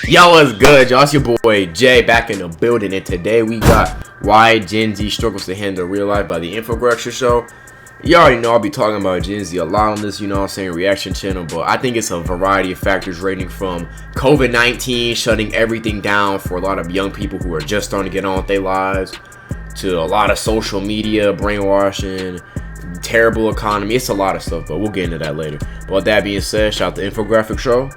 Yo, what's good, y'all? It's your boy Jay back in the building, and today we got Why Gen Z Struggles to Handle Real Life by the Infographics Show. You already know I'll be talking about Gen Z a lot on this, reaction channel, but I think it's a variety of factors ranging from COVID-19 shutting everything down for a lot of young people who are just starting to get on with their lives, to a lot of social media, brainwashing, terrible economy. It's a lot of stuff, but we'll get into that later. But with that being said, shout out to Infographics Show.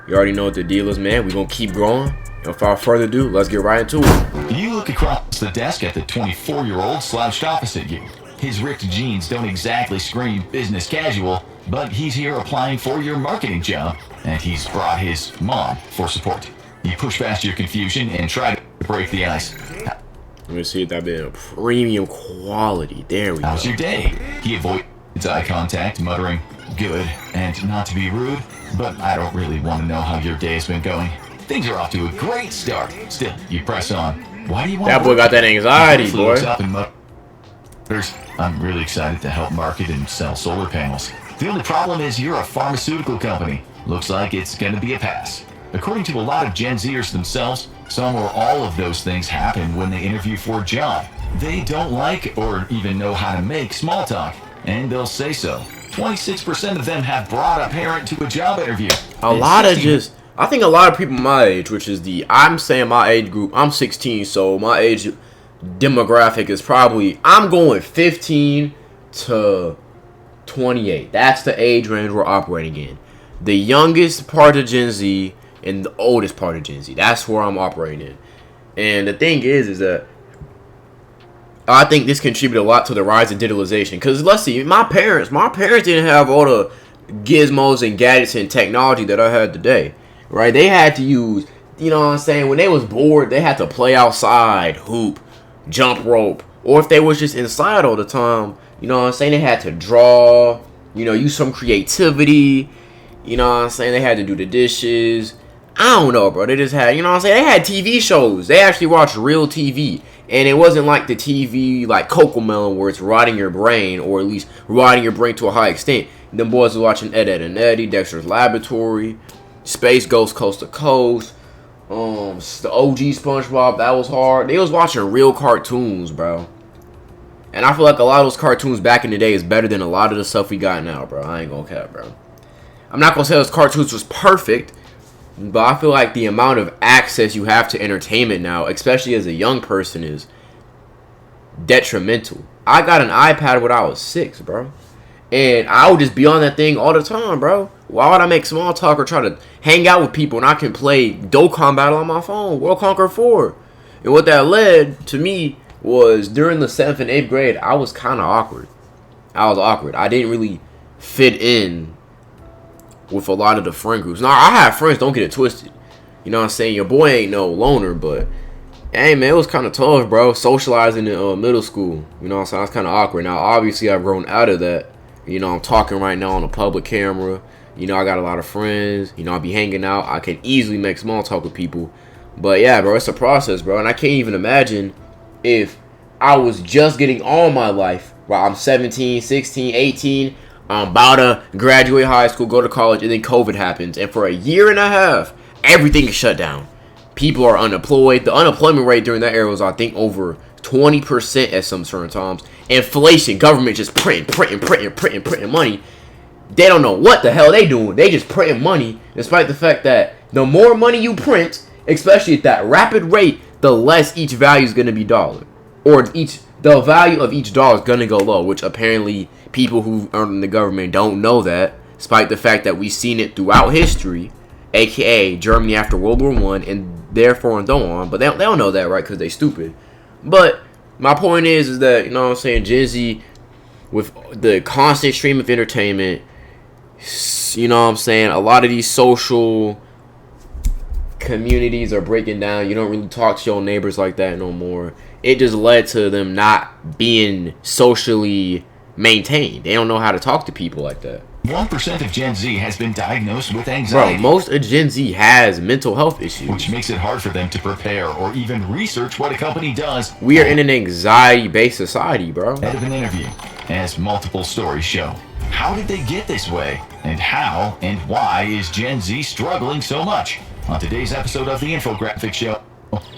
You already know what the deal is, man. We're going to keep growing. And without further ado, let's get right into it. You look across the desk at the 24-year-old slouched opposite you. His ripped jeans don't exactly scream business casual, but he's here applying for your marketing job, and he's brought his mom for support. You push past your confusion and try to break the ice. Let me see if that been a premium quality. There we go. How's your day? He avoids eye contact, muttering, "Good," and not to be rude, but I don't really want to know how your day's been going. Things are off to a great start. Still, you press on. Why do you want that boy got that anxiety, boy. Up and mutters, "I'm really excited to help market and sell solar panels. The only problem is you're a pharmaceutical company. Looks like it's gonna be a pass." According to a lot of Gen Zers themselves, some or all of those things happen when they interview for a job. They don't like or even know how to make small talk, and they'll say so. 26% of them have brought a parent to a job interview. I think a lot of people my age, which is I'm saying my age group, I'm 16, so my age demographic is probably, I'm going 15 to 28. That's the age range we're operating in. The youngest part of Gen Z and the oldest part of Gen Z. That's where I'm operating in. And the thing is that I think this contributed a lot to the rise of digitalization. Because let's see, my parents didn't have all the gizmos and gadgets and technology that I had today, right? They had to use, when they was bored, they had to play outside, hoop, jump rope, or if they was just inside all the time, they had to draw, use some creativity, they had to do the dishes. I don't know, bro. They just had, they had TV shows. They actually watched real TV. And it wasn't like the TV like Cocomelon where it's rotting your brain, or at least rotting your brain to a high extent. Them boys were watching Ed, Edd n Eddy, Dexter's Laboratory, Space Ghost Coast to Coast, the OG SpongeBob, that was hard. They was watching real cartoons, bro. And I feel like a lot of those cartoons back in the day is better than a lot of the stuff we got now, bro. I ain't gonna cap, bro. I'm not gonna say those cartoons was perfect, but I feel like the amount of access you have to entertainment now, especially as a young person, is detrimental. I got an iPad when I was 6, bro. And I would just be on that thing all the time, bro. Why would I make small talk or try to hang out with people when I can play Dokkan Battle on my phone, World Conquer 4? And what that led to me was during the 7th and 8th grade, I was kind of awkward. I didn't really fit in with a lot of the friend groups. Now, I have friends, don't get it twisted. Your boy ain't no loner, but hey, man, it was kind of tough, bro, socializing in middle school. I was kind of awkward. Now, obviously, I've grown out of that. I'm talking right now on a public camera. I got a lot of friends. I be hanging out. I can easily make small talk with people. But yeah, bro, it's a process, bro. And I can't even imagine if I was just getting on my life while I'm 17, 16, 18. I'm about to graduate high school, go to college, and then COVID happens. And for a year and a half, everything is shut down. People are unemployed. The unemployment rate during that era was, I think, over 20% at some certain times. Inflation, government just printing money. They don't know what the hell they doing. They just printing money, despite the fact that the more money you print, especially at that rapid rate, the less each value is going to be dollar. Or the value of each dollar is going to go low, which apparently people who earn in the government don't know that, despite the fact that we've seen it throughout history, aka Germany after World War I, and therefore and so on. But they don't know that, right, because they stupid. But my point is that, Gen Z, with the constant stream of entertainment, a lot of these social communities are breaking down. You don't really talk to your neighbors like that no more. It just led to them not being socially maintained. They don't know how to talk to people like that. 1% of Gen Z has been diagnosed with anxiety. Bro, most of Gen Z has mental health issues, which makes it hard for them to prepare or even research what a company does. We are in an anxiety-based society, bro. Head of an interview, as multiple stories show. How did they get this way? And how and why is Gen Z struggling so much? On today's episode of the Infographic Show,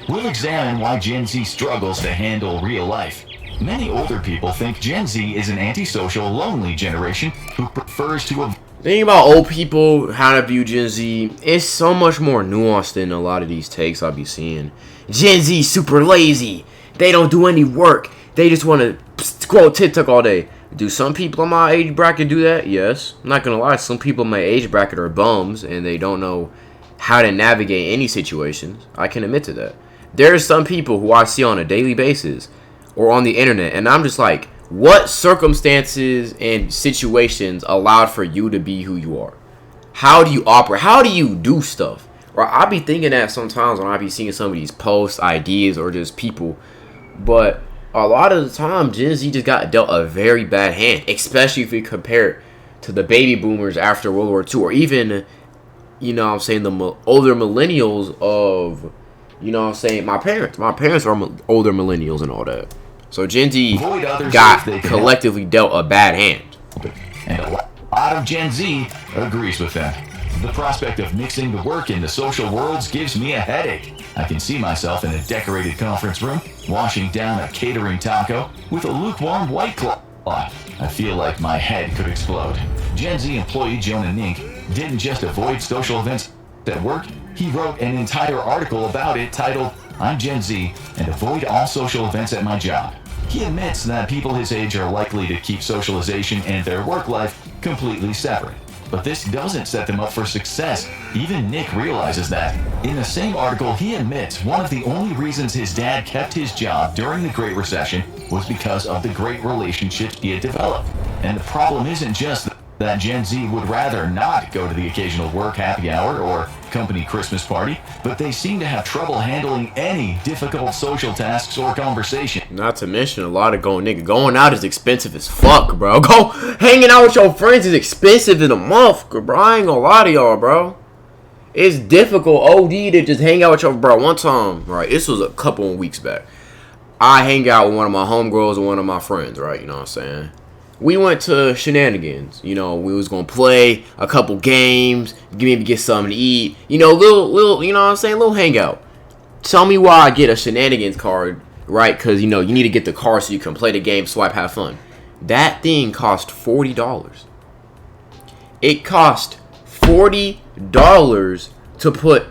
we'll examine why Gen Z struggles to handle real life. Many older people think Gen Z is an antisocial, lonely generation who prefers to avoid. Thinking about old people, how to view Gen Z, it's so much more nuanced than a lot of these takes I'll be seeing. Gen Z super lazy. They don't do any work. They just want to scroll TikTok all day. Do some people in my age bracket do that? Yes. I'm not going to lie. Some people in my age bracket are bums and they don't know how to navigate any situations. I can admit to that. There are some people who I see on a daily basis or on the internet, and I'm just like, what circumstances and situations allowed for you to be who you are? How do you operate? How do you do stuff? Or I be thinking that sometimes when I be seeing some of these posts, ideas, or just people. But a lot of the time, Gen Z just got dealt a very bad hand, especially if you compare it to the baby boomers after World War II, or even, you know what I'm saying, the older millennials of, you know what I'm saying, my parents. My parents are older millennials and all that. So Gen Z got collectively dealt a bad hand. And a lot of Gen Z agrees with them. The prospect of mixing the work and the social worlds gives me a headache. I can see myself in a decorated conference room, washing down a catering taco with a lukewarm White Claw. I feel like my head could explode. Gen Z employee Jonah Nink didn't just avoid social events at work, he wrote an entire article about it titled, "I'm Gen Z and avoid all social events at my job." He admits that people his age are likely to keep socialization and their work life completely separate. But this doesn't set them up for success. Even Nick realizes that. In the same article, he admits one of the only reasons his dad kept his job during the Great Recession was because of the great relationships he had developed. And the problem isn't just that Gen Z would rather not go to the occasional work happy hour or company Christmas party, but they seem to have trouble handling any difficult social tasks or conversation. Not to mention a lot of going out is expensive as fuck, bro. Hanging out with your friends is expensive in a month, bro. I ain't gonna lie to y'all, bro. It's difficult, OD, to just hang out with your bro. One time, right, this was a couple of weeks back, I hang out with one of my homegirls and one of my friends, right, you know what I'm saying? We went to Shenanigans. You know, we was gonna play a couple games, maybe get something to eat. You know, little, you know what I'm saying, little hangout. Tell me why I get a Shenanigans card, right? Because you know you need to get the card so you can play the game, swipe, have fun. That thing cost $40. It cost $40 to put.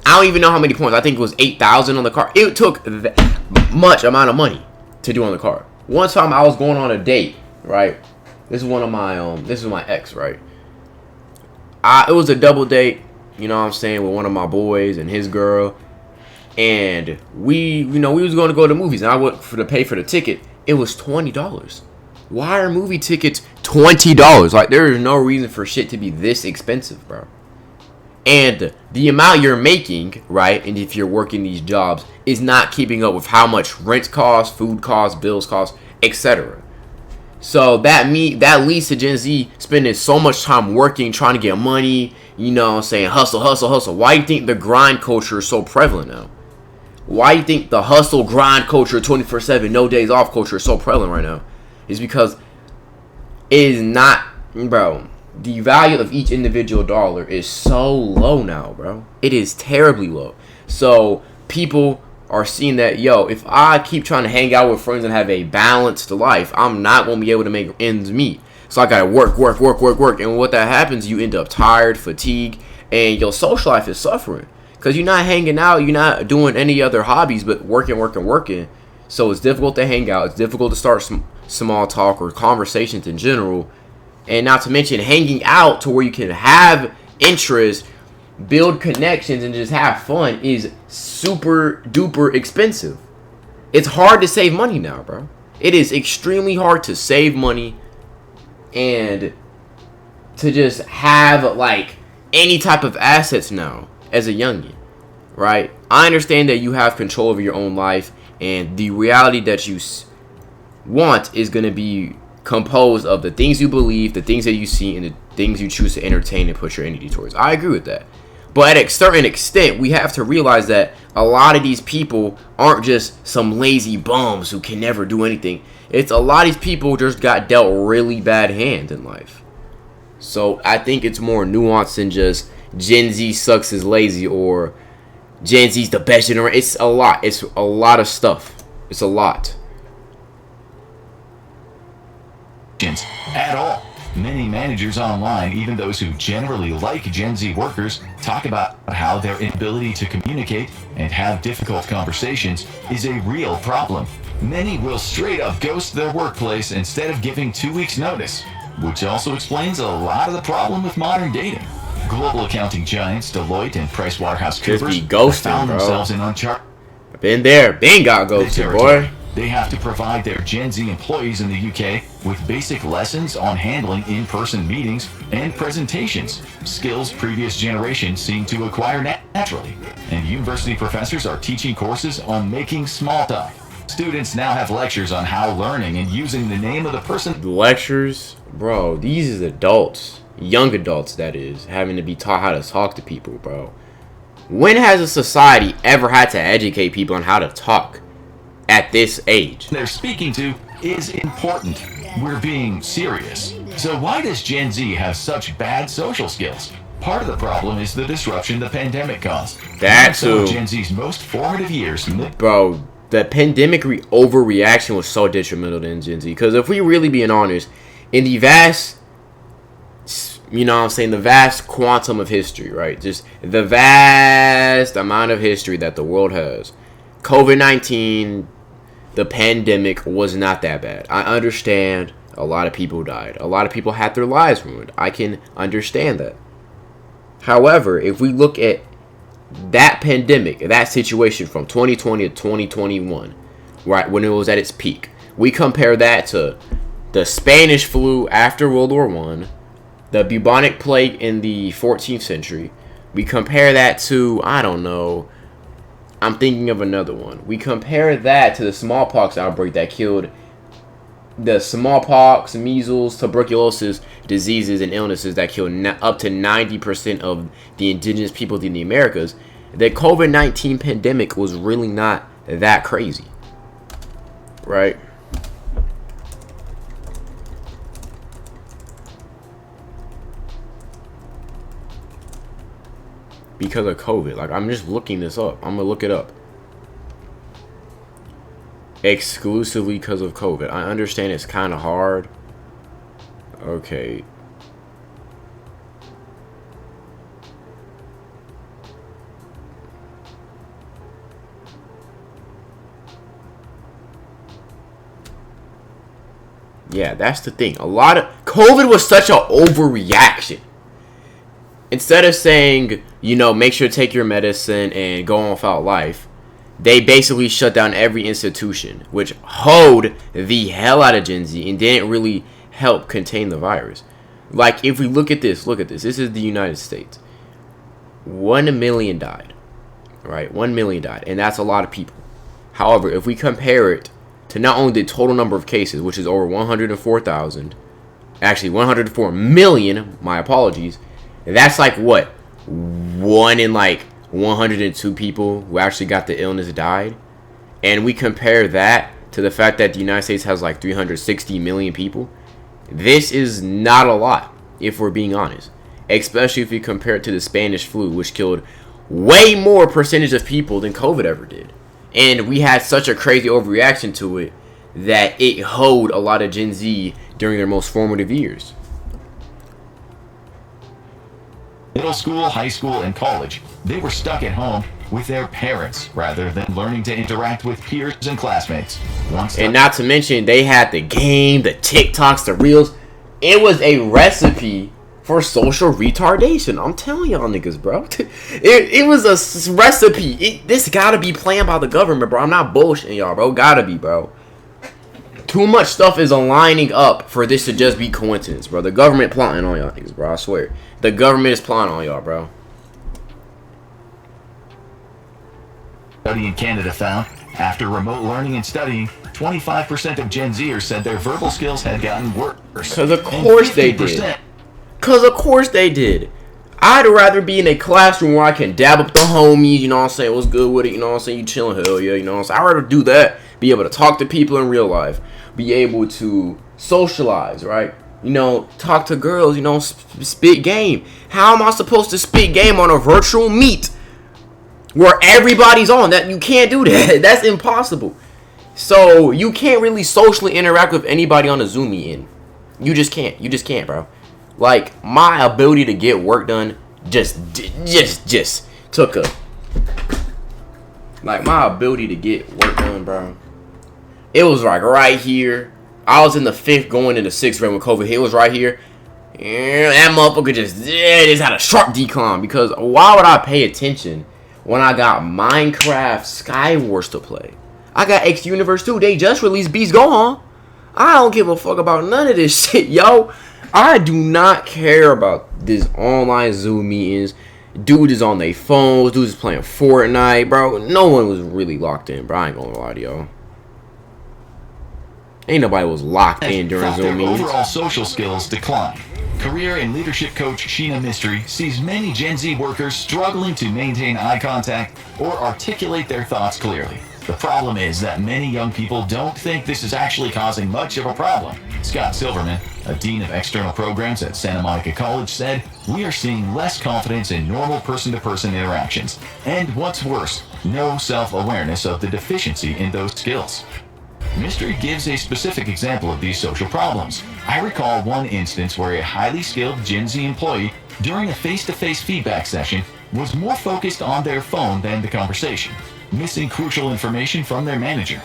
I don't even know how many points. I think it was 8,000 on the card. It took that much amount of money to do on the card. One time I was going on a date. Right, this is one of my this is my ex, right? It was a double date, you know what I'm saying, with one of my boys and his girl, and we was going to go to movies, and I went to pay for the ticket. It was $20. Why are movie tickets $20? Like, there is no reason for shit to be this expensive, bro. And the amount you're making, right, and if you're working these jobs, is not keeping up with how much rent costs, food costs, bills costs, etc. So that leads to Gen Z spending so much time working, trying to get money, you know what I'm saying, hustle. Why do you think the grind culture is so prevalent now? Why do you think the hustle, grind culture, 24/7, no days off culture is so prevalent right now? It's because it is not, bro, the value of each individual dollar is so low now, bro. It is terribly low. So people are seeing that, yo, if I keep trying to hang out with friends and have a balanced life, I'm not going to be able to make ends meet. So I got to work. And what that happens, you end up tired, fatigued, and your social life is suffering. Because you're not hanging out, you're not doing any other hobbies but working. So it's difficult to hang out. It's difficult to start small talk or conversations in general. And not to mention hanging out to where you can have interest, build connections, and just have fun is super duper expensive. It's hard to save money now, bro. It is extremely hard to save money and to just have like any type of assets now as a youngin, right? I understand that you have control over your own life, and the reality that you want is going to be composed of the things you believe, the things that you see, and the things you choose to entertain and put your energy towards. I agree with that. But at a certain extent, we have to realize that a lot of these people aren't just some lazy bums who can never do anything. It's a lot of these people just got dealt really bad hand in life. So I think it's more nuanced than just Gen Z sucks is lazy or Gen Z's the best generation. It's a lot. It's a lot of stuff. It's a lot. At all. Many managers online, even those who generally like Gen Z workers, talk about how their inability to communicate and have difficult conversations is a real problem. Many will straight up ghost their workplace instead of giving 2 weeks notice, which also explains a lot of the problem with modern dating. Global accounting giants Deloitte and PricewaterhouseCoopers found themselves in uncharted been there, been got ghosted, boy. They have to provide their Gen Z employees in the UK with basic lessons on handling in-person meetings and presentations, skills previous generations seem to acquire naturally. And university professors are teaching courses on making small talk. Students now have lectures on how learning and using the name of the person. Lectures? Bro, these is adults, young adults that is, having to be taught how to talk to people, bro. When has a society ever had to educate people on how to talk at this age? They're speaking to is important. We're being serious. So why does Gen Z have such bad social skills? Part of the problem is the disruption the pandemic caused. That's some of Gen Z's most formative years. Bro, the pandemic overreaction was so detrimental to Gen Z. Because if we really being honest, in the vast, you know what I'm saying, the vast quantum of history, right? Just the vast amount of history that the world has. COVID-19, the pandemic was not that bad. I understand a lot of people died. A lot of people had their lives ruined. I can understand that. However, if we look at that pandemic, that situation from 2020 to 2021, right, when it was at its peak, we compare that to the Spanish flu after World War I, the bubonic plague in the 14th century. We compare that to, I don't know, I'm thinking of another one. We compare that to the smallpox outbreak that killed the smallpox, measles, tuberculosis, diseases, and illnesses that killed up to 90% of the indigenous people in the Americas. The COVID-19 pandemic was really not that crazy, right? Because of COVID. Like, I'm just looking this up. I'm gonna look it up. Exclusively because of COVID. I understand it's kind of hard. Okay. Yeah, that's the thing. A lot of COVID was such an overreaction. Instead of saying, you know, make sure to take your medicine and go on without life, they basically shut down every institution, which hoed the hell out of Gen Z and didn't really help contain the virus. Like, if we look at this. This is the United States. 1 million died, right? 1 million died, and that's a lot of people. However, if we compare it to not only the total number of cases, which is over 104,000, actually 104 million, my apologies, that's like what? 1 in like 102 people who actually got the illness died. And we compare that to the fact that the United States has like 360 million people. This is not a lot, if we're being honest. Especially if you compare it to the Spanish flu, which killed way more percentage of people than COVID ever did. And we had such a crazy overreaction to it that it hoed a lot of Gen Z during their most formative years. Middle school, high school, and college, they were stuck at home with their parents rather than learning to interact with peers and classmates. And not to mention, they had the game, the TikToks, the Reels. It was a recipe for social retardation. I'm telling y'all niggas, bro. It was a recipe. This gotta be planned by the government, bro. I'm not bullshitting y'all, bro. Gotta be, bro. Too much stuff is aligning up for this to just be coincidence, bro. The government plotting on y'all niggas, bro. I swear. The government is plotting on y'all, bro. Study in Canada found, after remote learning and studying, 25% of Gen Zers said their verbal skills had gotten worse. Because of course they did. Because of course they did. I'd rather be in a classroom where I can dab up the homies, you know what I'm saying, what's good with it, you know what I'm saying, you chilling, hell yeah, you know what I'm saying. I'd rather do that, be able to talk to people in real life, be able to socialize, right? talk to girls, spit game. How am I supposed to spit game on a virtual meet where everybody's on? That you can't do that. That's impossible. So you can't really socially interact with anybody on a Zoom meeting. You just can't. You just can't, bro. Like, my ability to get work done just took a. Like, my ability to get work done, bro. It was like right here. I was in the 5th going into 6th grade when COVID hit. It was right here. And that motherfucker just had a sharp decline. Because why would I pay attention when I got Minecraft Skywars to play? I got X Universe 2. They just released Beast Gohan. I don't give a fuck about none of this shit, yo. I do not care about this online Zoom meetings. Dude is on their phones. Dude is playing Fortnite, bro. No one was really locked in, bro. I ain't gonna lie to y'all. Ain't nobody was locked in during Zoom meetings. Overall social skills decline. Career and leadership coach Sheena Mystery sees many Gen Z workers struggling to maintain eye contact or articulate their thoughts clearly. The problem is that many young people don't think this is actually causing much of a problem. Scott Silverman, a dean of external programs at Santa Monica College, said, "We are seeing less confidence in normal person-to-person interactions, and what's worse, no self-awareness of the deficiency in those skills." Mystery gives a specific example of these social problems. "I recall one instance where a highly skilled Gen Z employee, during a face-to-face feedback session, was more focused on their phone than the conversation, missing crucial information from their manager.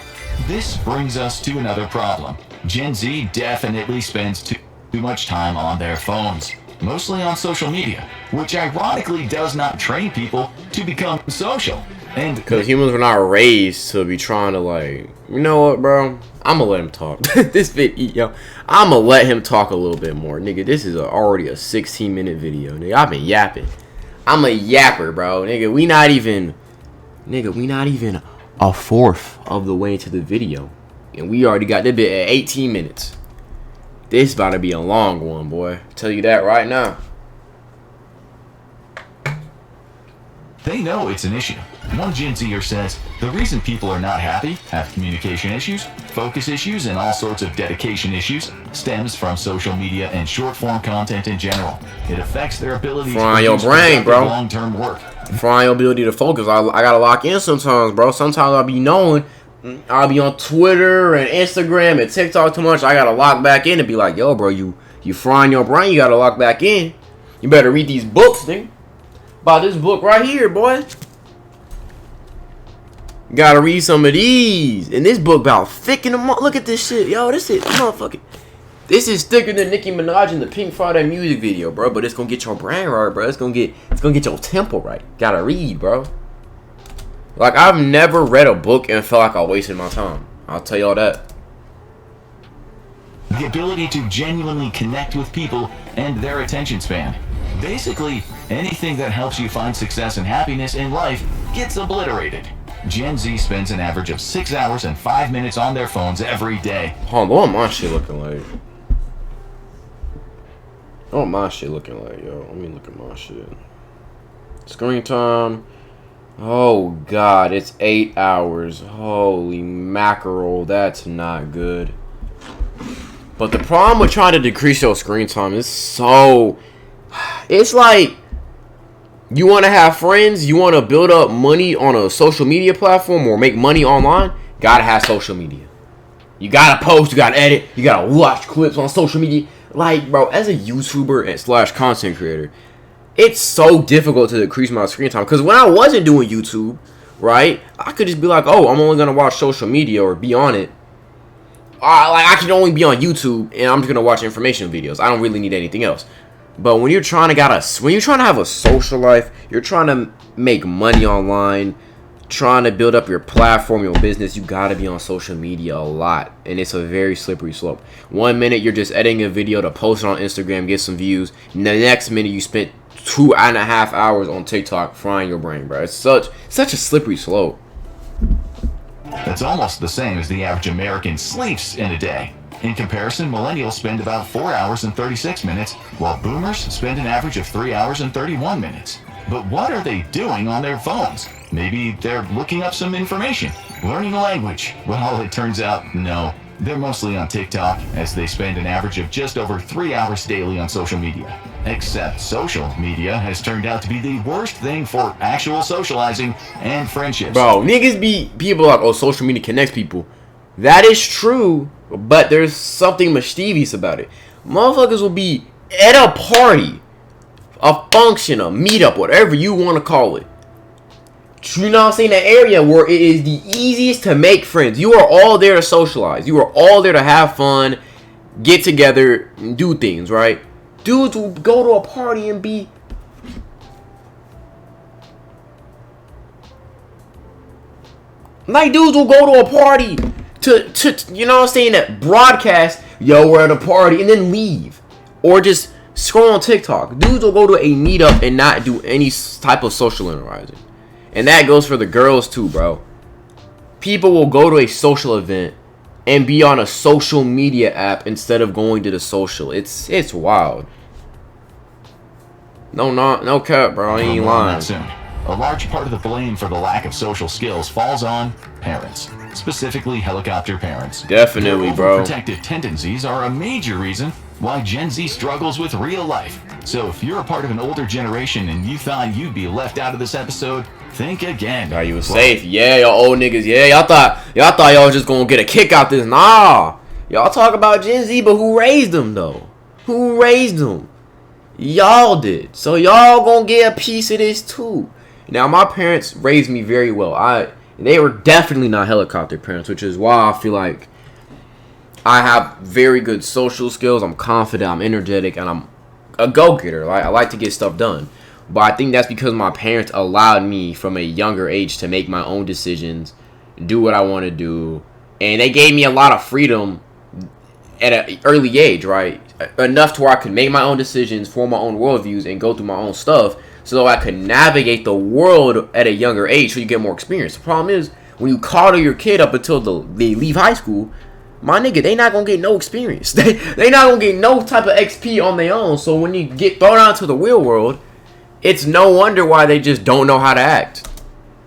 This brings us to another problem. Gen Z definitely spends too much time on their phones, mostly on social media, which ironically does not train people to become social. And because humans were not raised to be trying to, like, you know what, bro? I'm gonna let him talk. This video, I'm gonna let him talk a little bit more, nigga. This is already a 16-minute video, nigga. I've been yapping. I'm a yapper, bro, nigga. We not even a fourth of the way into the video, and we already got this bit at 18 minutes. This about to be a long one, boy. Tell you that right now. They know it's an issue. One Gen Zer says, "The reason people are not happy, have communication issues, focus issues, and all sorts of dedication issues stems from social media and short-form content in general. It affects their ability to produce long-term work." Frying your ability to focus. I gotta lock in sometimes, bro. Sometimes I'll be on Twitter and Instagram and TikTok too much. I gotta lock back in and be like, yo, bro, you frying your brain. You gotta lock back in. You better read these books, nigga. About this book right here, boy. You gotta read some of these. And this book about thick in the look at this shit, yo. This is motherfucking. This is thicker than Nicki Minaj in the Pink Friday music video, bro. But it's gonna get your brain right, bro. It's gonna get your temple right. Gotta read, bro. Like, I've never read a book and felt like I wasted my time. I'll tell y'all that. The ability to genuinely connect with people and their attention span. Basically, anything that helps you find success and happiness in life gets obliterated. Gen Z spends an average of 6 hours and 5 minutes on their phones every day. Hold on, what my shit looking like? What my shit looking like, yo? Let me look at my shit. Screen time. Oh, God, it's 8 hours. Holy mackerel, that's not good. But the problem with trying to decrease your screen time is it's like, you want to have friends, you want to build up money on a social media platform or make money online, gotta have social media. You gotta post, you gotta edit, you gotta watch clips on social media. Like, bro, as a YouTuber and / content creator, it's so difficult to decrease my screen time. Because when I wasn't doing YouTube, right, I could just be like, oh, I'm only going to watch social media or be on it. Like, I can only be on YouTube and I'm just going to watch information videos. I don't really need anything else. But when you're trying to have a social life, you're trying to make money online, trying to build up your platform, your business, you gotta be on social media a lot, and it's a very slippery slope. 1 minute you're just editing a video to post it on Instagram, get some views, and the next minute you spent 2.5 hours on TikTok frying your brain, bro. It's such a slippery slope. That's almost the same as the average American sleeps in a day. In comparison, millennials spend about 4 hours and 36 minutes, while boomers spend an average of 3 hours and 31 minutes. But what are they doing on their phones? Maybe they're looking up some information, learning a language. Well, it turns out, no. They're mostly on TikTok, as they spend an average of just over 3 hours daily on social media. Except social media has turned out to be the worst thing for actual socializing and friendships. Bro, niggas be people like, oh, social media connects people. That is true, but there's something mischievous about it. Motherfuckers will be at a party, a function, a meetup, whatever you want to call it. You know what I'm saying? An area where it is the easiest to make friends. You are all there to socialize. You are all there to have fun, get together, and do things, right? Dudes will go to a party and be... Like, dudes will go to a party to you know what I'm saying, that broadcast, yo, we're at a party, and then leave. Or just scroll on TikTok. Dudes will go to a meetup and not do any type of social interacting. And that goes for the girls too, bro. People will go to a social event and be on a social media app instead of going to the social. It's wild. No cap, bro. I ain't lying. Soon. A large part of the blame for the lack of social skills falls on parents, specifically helicopter parents. Definitely, bro. Protective tendencies are a major reason why Gen Z struggles with real life. So if you're a part of an older generation and you thought you'd be left out of this episode, think again. Are you safe? Yeah, y'all old niggas. Yeah, y'all thought y'all was just gonna get a kick out this. Nah, y'all talk about Gen Z, but who raised them though? Who raised them? Y'all did. So y'all gonna get a piece of this too. Now my parents raised me very well. They were definitely not helicopter parents, which is why I feel like I have very good social skills. I'm confident, I'm energetic, and I'm a go-getter. I like to get stuff done. But I think that's because my parents allowed me from a younger age to make my own decisions, do what I want to do, and they gave me a lot of freedom at an early age, right? Enough to where I could make my own decisions, form my own worldviews, and go through my own stuff so I could navigate the world at a younger age so you get more experience. The problem is, when you coddle your kid up until they leave high school, my nigga, they not gonna get no experience. They not gonna get no type of XP on their own. So when you get thrown out to the real world, it's no wonder why they just don't know how to act.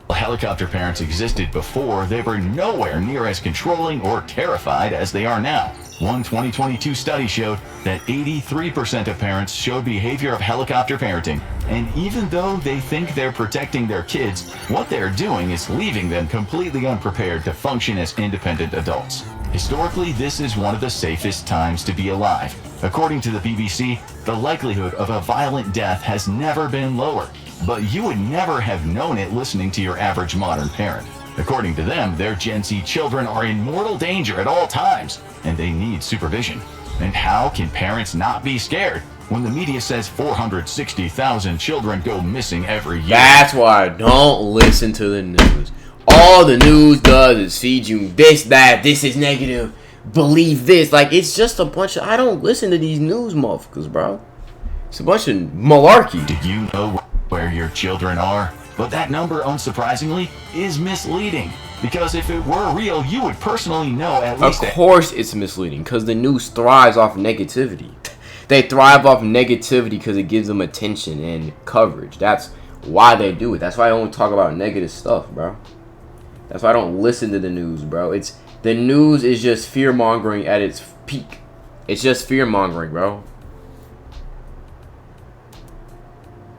Helicopter parents existed before. They were nowhere near as controlling or terrified as they are now. One 2022 study showed that 83% of parents showed behavior of helicopter parenting. And even though they think they're protecting their kids, what they're doing is leaving them completely unprepared to function as independent adults. Historically, this is one of the safest times to be alive. According to the BBC, the likelihood of a violent death has never been lower. But you would never have known it listening to your average modern parent. According to them, their Gen Z children are in mortal danger at all times, and they need supervision. And how can parents not be scared when the media says 460,000 children go missing every year? That's why I don't listen to the news. All the news does is feed you this, that, this is negative, believe this. Like, it's just a bunch of... I don't listen to these news motherfuckers, bro. It's a bunch of malarkey. Do you know where your children are? But that number, unsurprisingly, is misleading. Because if it were real, you would personally know at least... Of course it's misleading, because the news thrives off negativity. They thrive off negativity because it gives them attention and coverage. That's why they do it. That's why I only talk about negative stuff, bro. That's why I don't listen to the news, bro. The news is just fear-mongering at its peak. It's just fear-mongering, bro.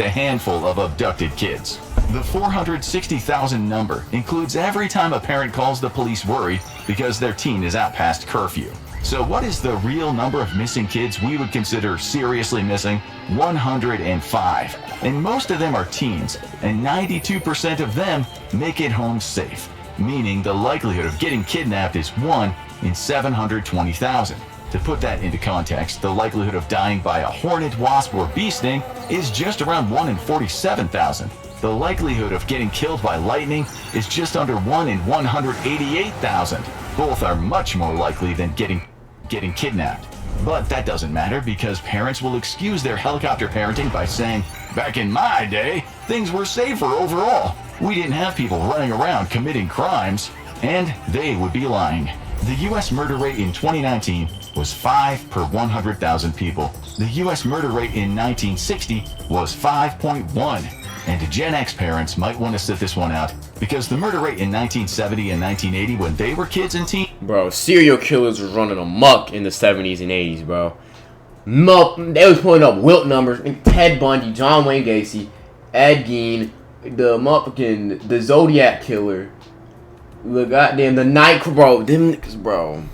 A handful of abducted kids. The 460,000 number includes every time a parent calls the police worried because their teen is out past curfew. So what is the real number of missing kids we would consider seriously missing? 105. And most of them are teens, and 92% of them make it home safe, meaning the likelihood of getting kidnapped is 1 in 720,000. To put that into context, the likelihood of dying by a hornet, wasp, or bee sting is just around 1 in 47,000. The likelihood of getting killed by lightning is just under 1 in 188,000. Both are much more likely than getting kidnapped. But that doesn't matter because parents will excuse their helicopter parenting by saying, back in my day, things were safer overall. We didn't have people running around committing crimes. And they would be lying. The U.S. murder rate in 2019 was 5 per 100,000 people. The U.S. murder rate in 1960 was 5.1. And Gen X parents might want to sit this one out, because the murder rate in 1970 and 1980 when they were kids and teens. Bro, serial killers was running amok in the 70s and 80s, bro. They was putting up Wilt numbers. Ted Bundy, John Wayne Gacy, Ed Gein, the Zodiac Killer, the Night, bro. Them niggas, bro.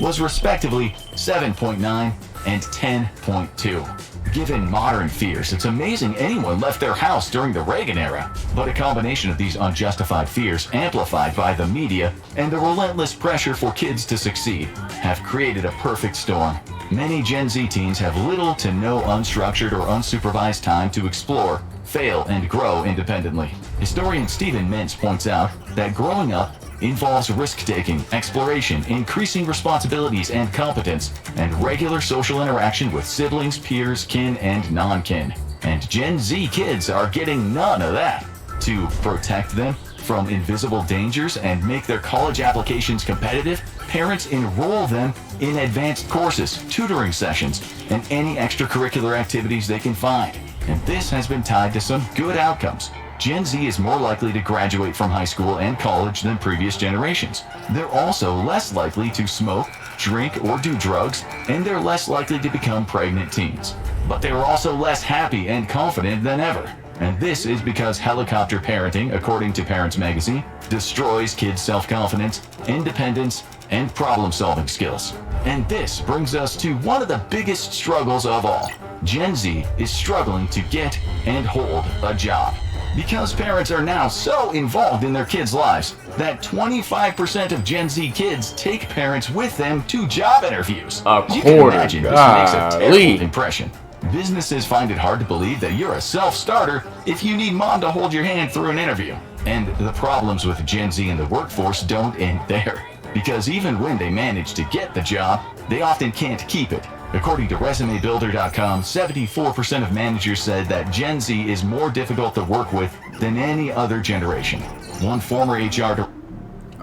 Was respectively 7.9 and 10.2. Given modern fears, it's amazing anyone left their house during the Reagan era. But a combination of these unjustified fears, amplified by the media and the relentless pressure for kids to succeed, have created a perfect storm. Many Gen Z teens have little to no unstructured or unsupervised time to explore, fail, and grow independently. Historian Stephen Mintz points out that growing up involves risk-taking, exploration, increasing responsibilities and competence, and regular social interaction with siblings, peers, kin, and non-kin. And Gen Z kids are getting none of that. To protect them from invisible dangers and make their college applications competitive, parents enroll them in advanced courses, tutoring sessions, and any extracurricular activities they can find. And this has been tied to some good outcomes. Gen Z is more likely to graduate from high school and college than previous generations. They're also less likely to smoke, drink, or do drugs, and they're less likely to become pregnant teens. But they are also less happy and confident than ever. And this is because helicopter parenting, according to Parents Magazine, destroys kids' self-confidence, independence, and problem-solving skills. And this brings us to one of the biggest struggles of all. Gen Z is struggling to get and hold a job. Because parents are now so involved in their kids' lives that 25% of Gen Z kids take parents with them to job interviews. A You can quarter, imagine this makes a terrible golly. impression. Businesses find it hard to believe that you're a self-starter if you need mom to hold your hand through an interview. And the problems with Gen Z in the workforce don't end there. Because even when they manage to get the job, they often can't keep it. According to ResumeBuilder.com, 74% of managers said that Gen Z is more difficult to work with than any other generation. One former HR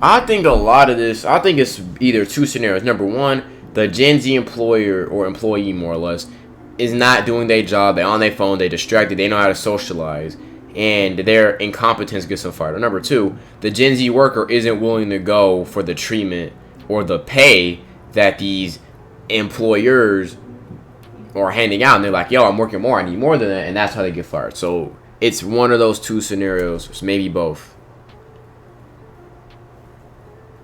I think a lot of this, I think it's either two scenarios. Number one, the Gen Z employer or employee, more or less, is not doing their job. They're on their phone, they're distracted, they know how to socialize, and their incompetence gets them fired. Or number two, the Gen Z worker isn't willing to go for the treatment or the pay that these employers are handing out, and they're like, yo, I'm working more, I need more than that, and that's how they get fired. So it's one of those two scenarios, maybe both.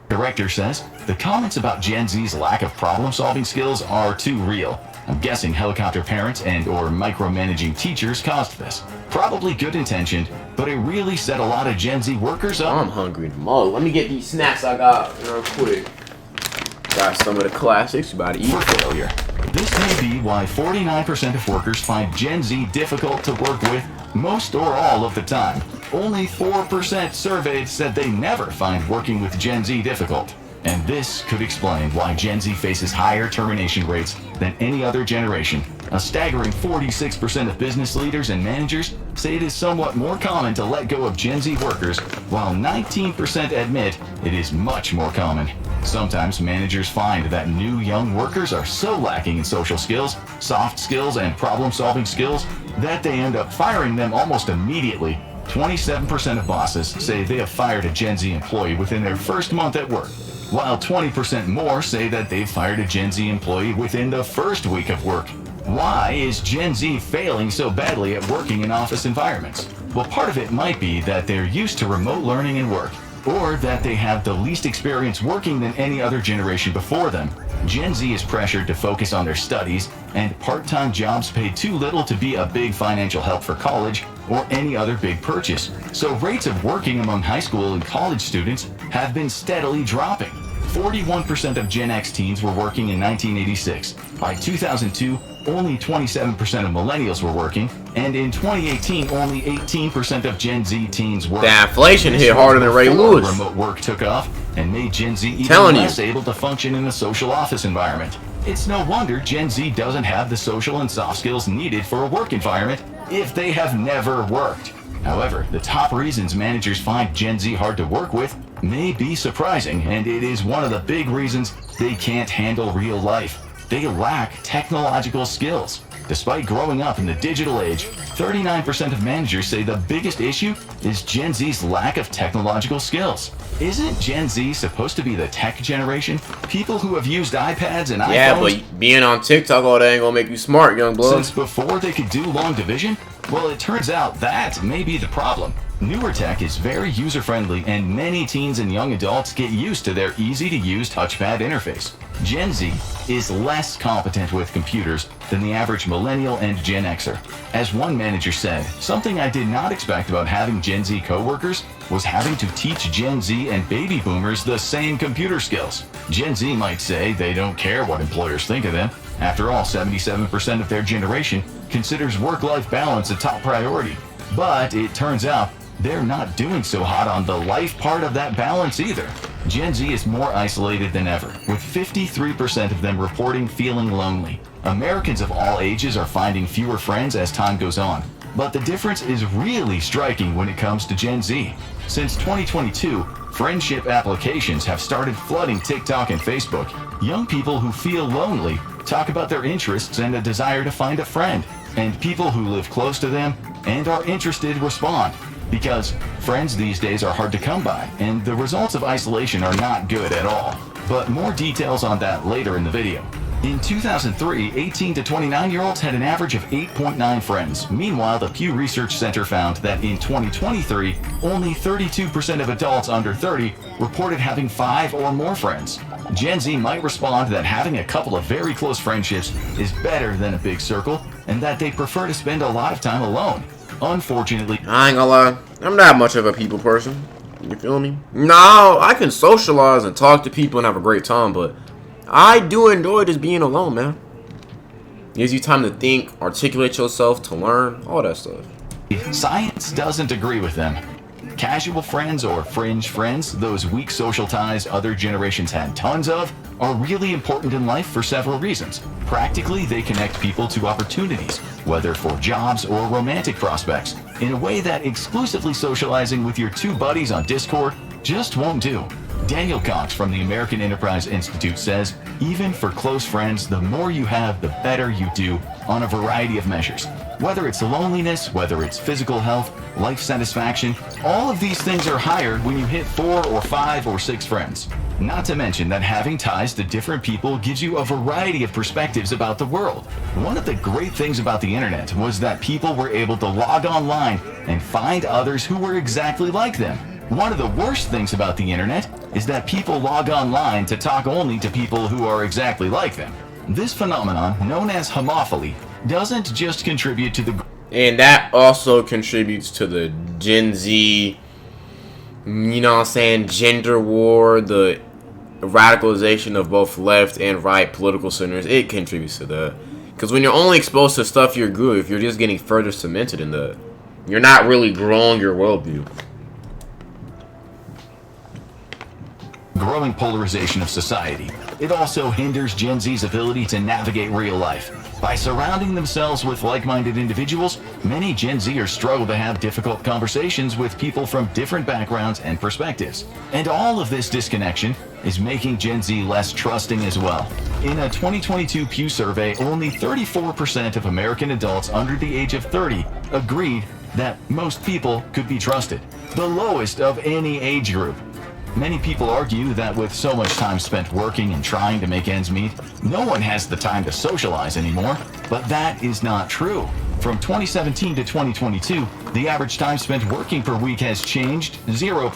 director says the comments about Gen Z's lack of problem-solving skills are too real. I'm guessing helicopter parents and or micromanaging teachers caused this. Probably good-intentioned, but it really set a lot of Gen Z workers up. I'm hungry tomorrow. Let me get these snacks I got real quick. Got some of the classics. About to eat. For failure. This may be why 49% of workers find Gen Z difficult to work with most or all of the time. Only 4% surveyed said they never find working with Gen Z difficult. And this could explain why Gen Z faces higher termination rates than any other generation. A staggering 46% of business leaders and managers say it is somewhat more common to let go of Gen Z workers, while 19% admit it is much more common. Sometimes managers find that new young workers are so lacking in social skills, soft skills, and problem-solving skills that they end up firing them almost immediately. 27% of bosses say they have fired a Gen Z employee within their first month at work, while 20% more say that they've fired a Gen Z employee within the first week of work. Why is Gen Z failing so badly at working in office environments? Well, part of it might be that they're used to remote learning and work, or that they have the least experience working than any other generation before them. Gen Z is pressured to focus on their studies, and part-time jobs pay too little to be a big financial help for college or any other big purchase. So rates of working among high school and college students have been steadily dropping. 41% of Gen X teens were working in 1986. By 2002, only 27% of millennials were working, and in 2018, only 18% of Gen Z teens worked. The inflation hit harder than Ray Before Lewis. Remote work took off and made Gen Z even Telling you. less able to function in a social office environment. It's no wonder Gen Z doesn't have the social and soft skills needed for a work environment if they have never worked. However, the top reasons managers find Gen Z hard to work with may be surprising, and it is one of the big reasons they can't handle real life. They lack technological skills. Despite growing up in the digital age, 39% of managers say the biggest issue is Gen Z's lack of technological skills. Isn't Gen Z supposed to be the tech generation? People who have used iPads and iPhones? Yeah, but being on TikTok all day ain't gonna make you smart, young blood. Since before they could do long division? Well, it turns out that may be the problem. Newer tech is very user-friendly, and many teens and young adults get used to their easy-to-use touchpad interface. Gen Z is less competent with computers than the average millennial and Gen Xer. As one manager said, something I did not expect about having Gen Z coworkers was having to teach Gen Z and baby boomers the same computer skills. Gen Z might say they don't care what employers think of them. After all, 77% of their generation considers work-life balance a top priority. But it turns out they're not doing so hot on the life part of that balance either. Gen Z is more isolated than ever, with 53% of them reporting feeling lonely. Americans of all ages are finding fewer friends as time goes on, but the difference is really striking when it comes to Gen Z. Since 2022, friendship applications have started flooding TikTok and Facebook. Young people who feel lonely talk about their interests and a desire to find a friend, and people who live close to them and are interested respond. Because friends these days are hard to come by, and the results of isolation are not good at all. But more details on that later in the video. In 2003, 18 to 29-year-olds had an average of 8.9 friends. Meanwhile, the Pew Research Center found that in 2023, only 32% of adults under 30 reported having 5 or more friends. Gen Z might respond that having a couple of very close friendships is better than a big circle, and that they prefer to spend a lot of time alone. Unfortunately, I ain't gonna lie, I'm not much of a people person. You feel me? No, I can socialize and talk to people and have a great time, but I do enjoy just being alone, man. Gives you time to think, articulate yourself, to learn, all that stuff. science doesn't agree with them. Casual friends or fringe friends, those weak social ties other generations had tons of, are really important in life for several reasons. Practically, they connect people to opportunities, whether for jobs or romantic prospects, in a way that exclusively socializing with your 2 buddies on Discord just won't do. Daniel Cox from the American Enterprise Institute says, even for close friends, the more you have, the better you do on a variety of measures. Whether it's loneliness, whether it's physical health, life satisfaction, all of these things are higher when you hit 4 or 5 or 6 friends. Not to mention that having ties to different people gives you a variety of perspectives about the world. One of the great things about the internet was that people were able to log online and find others who were exactly like them. One of the worst things about the internet is that people log online to talk only to people who are exactly like them. This phenomenon, known as homophily, doesn't just contribute to the... And that also contributes to the Gen Z, you know what I'm saying, gender war, the radicalization of both left and right political centers. It contributes to that. Because when you're only exposed to stuff you're good, if you're just getting further cemented in that, you're not really growing your worldview. Growing polarization of society. It also hinders Gen Z's ability to navigate real life. By surrounding themselves with like-minded individuals, many Gen Zers struggle to have difficult conversations with people from different backgrounds and perspectives. And all of this disconnection is making Gen Z less trusting as well. In a 2022 Pew survey, only 34% of American adults under the age of 30 agreed that most people could be trusted, the lowest of any age group. Many people argue that with so much time spent working and trying to make ends meet, no one has the time to socialize anymore, but that is not true. From 2017 to 2022, the average time spent working per week has changed 0%.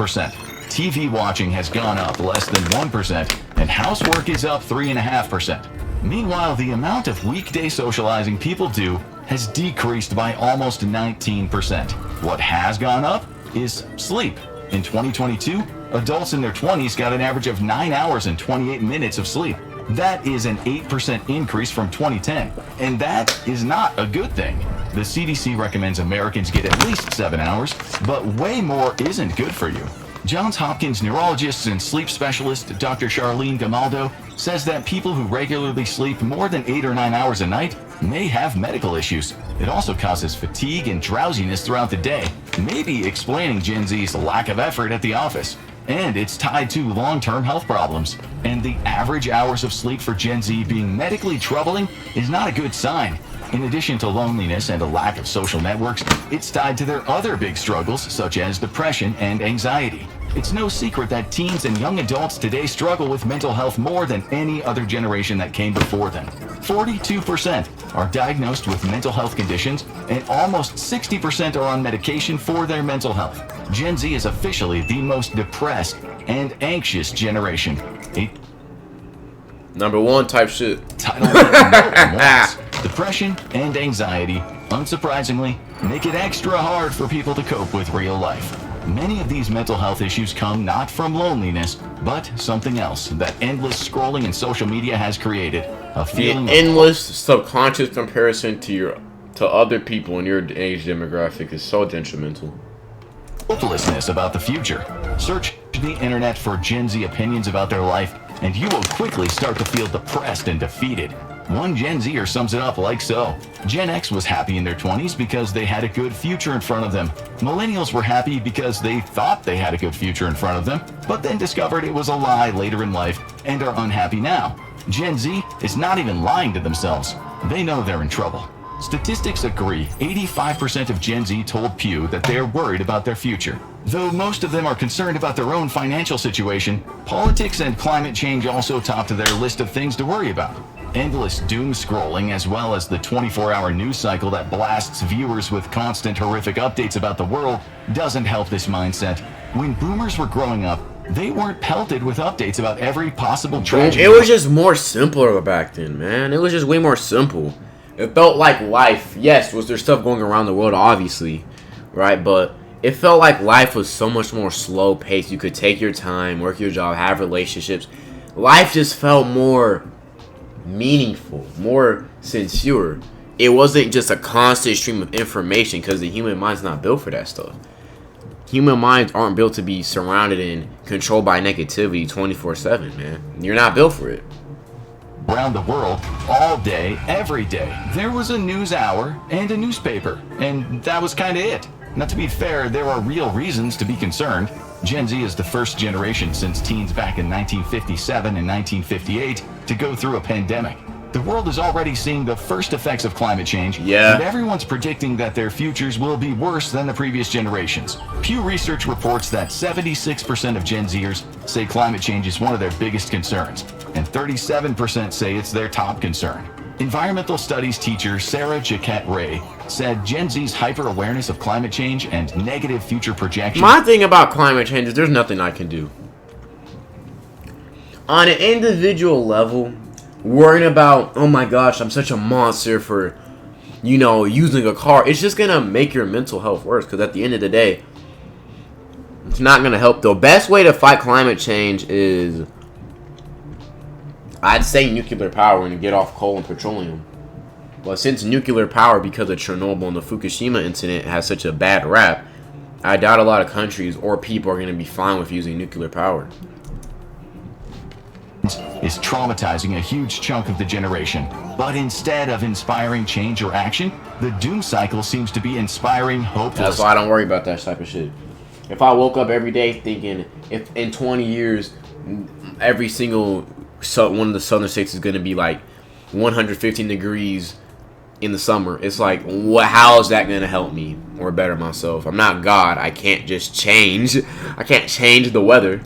TV watching has gone up less than 1%, and housework is up 3.5%. Meanwhile, the amount of weekday socializing people do has decreased by almost 19%. What has gone up is sleep. In 2022, adults in their 20s got an average of 9 hours and 28 minutes of sleep. That is an 8% increase from 2010, and that is not a good thing. The CDC recommends Americans get at least 7 hours, but way more isn't good for you. Johns Hopkins neurologist and sleep specialist Dr. Charlene Gamaldo says that people who regularly sleep more than 8 or 9 hours a night may have medical issues. It also causes fatigue and drowsiness throughout the day, maybe explaining Gen Z's lack of effort at the office. And it's tied to long-term health problems. And the average hours of sleep for Gen Z being medically troubling is not a good sign. In addition to loneliness and a lack of social networks, it's tied to their other big struggles, such as depression and anxiety. It's no secret that teens and young adults today struggle with mental health more than any other generation that came before them. 42% are diagnosed with mental health conditions, and almost 60% are on medication for their mental health. Gen Z is officially the most depressed and anxious generation. Number one type shit. Title wants. Depression and anxiety, unsurprisingly, make it extra hard for people to cope with real life. Many of these mental health issues come not from loneliness, but something else that endless scrolling in social media has created. A feeling the endless subconscious comparison to other people in your age demographic is so detrimental. Hopelessness about the future. Search the internet for Gen Z opinions about their life, and you will quickly start to feel depressed and defeated. One Gen Zer sums it up like so. Gen X was happy in their 20s because they had a good future in front of them. Millennials were happy because they thought they had a good future in front of them, but then discovered it was a lie later in life and are unhappy now. Gen Z is not even lying to themselves. They know they're in trouble. Statistics agree. 85% of Gen Z told Pew that they're worried about their future. Though most of them are concerned about their own financial situation, politics and climate change also top to their list of things to worry about. Endless doom scrolling, as well as the 24-hour news cycle that blasts viewers with constant horrific updates about the world, doesn't help this mindset. When boomers were growing up, they weren't pelted with updates about every possible tragedy. It was just more simpler back then, man. It was just way more simple. It felt like life. Yes, was there stuff going around the world, obviously, right? But it felt like life was so much more slow paced. You could take your time, work your job, have relationships. Life just felt more meaningful, more sincere. It wasn't just a constant stream of information, because the human mind's not built for that stuff. Human minds aren't built to be surrounded and controlled by negativity 24/7, man. You're not built for it. Around the world, all day, every day, there was a news hour and a newspaper, and that was kind of it. Now, to be fair, there are real reasons to be concerned. Gen Z is the first generation since teens back in 1957 and 1958 to go through a pandemic. The world is already seeing the first effects of climate change, yeah, and everyone's predicting that their futures will be worse than the previous generations. Pew Research reports that 76% of Gen Zers say climate change is one of their biggest concerns, and 37% say it's their top concern. Environmental studies teacher Sarah Jaquette Ray said Gen Z's hyper-awareness of climate change and negative future projections... My thing about climate change is there's nothing I can do. On an individual level, worrying about, oh my gosh, I'm such a monster for, using a car, it's just going to make your mental health worse, because at the end of the day, it's not going to help. The best way to fight climate change is, I'd say, nuclear power and get off coal and petroleum. But since nuclear power, because of Chernobyl and the Fukushima incident, has such a bad rap, I doubt a lot of countries or people are going to be fine with using nuclear power. Is traumatizing a huge chunk of the generation. But instead of inspiring change or action, the doom cycle seems to be inspiring hopelessness. That's why I don't worry about that type of shit. If I woke up every day thinking, if in 20 years, every single one of the southern states is going to be like 115 degrees in the summer, it's like, how is that going to help me or better myself? I'm not God. I can't just change. I can't change the weather.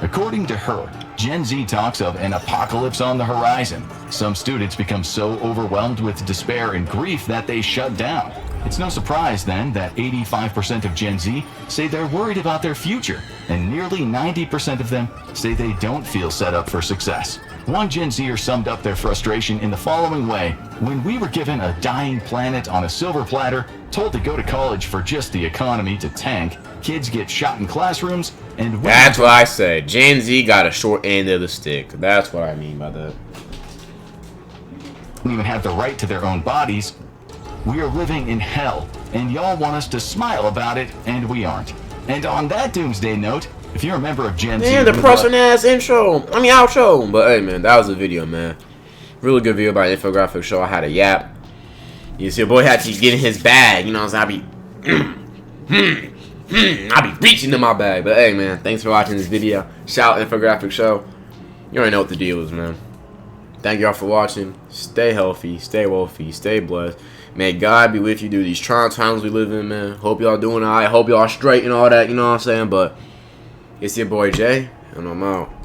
According to her, Gen Z talks of an apocalypse on the horizon. Some students become so overwhelmed with despair and grief that they shut down. It's no surprise then that 85% of Gen Z say they're worried about their future, and nearly 90% of them say they don't feel set up for success. One Gen Zer summed up their frustration in the following way: when we were given a dying planet on a silver platter, told to go to college for just the economy to tank, kids get shot in classrooms, and... That's what I said. Gen Z got a short end of the stick. That's what I mean by that. Don't even have the right to their own bodies. We are living in hell, and y'all want us to smile about it, and we aren't. And on that doomsday note, if you're a member of Gen Z... Man, depressing ass outro. But hey, man, that was a video, man. Really good video by Infographic Show. I had a yap. You see, your boy had to get in his bag. You know what I'm saying? I be reaching in my bag. But hey, man, thanks for watching this video. Shout out Infographic Show. You already know what the deal is, man. Thank y'all for watching. Stay healthy, stay wealthy, stay blessed. May God be with you through these trying times we live in, man. Hope y'all doing all right. Hope y'all straight and all that, you know what I'm saying? But it's your boy Jay, and I'm out.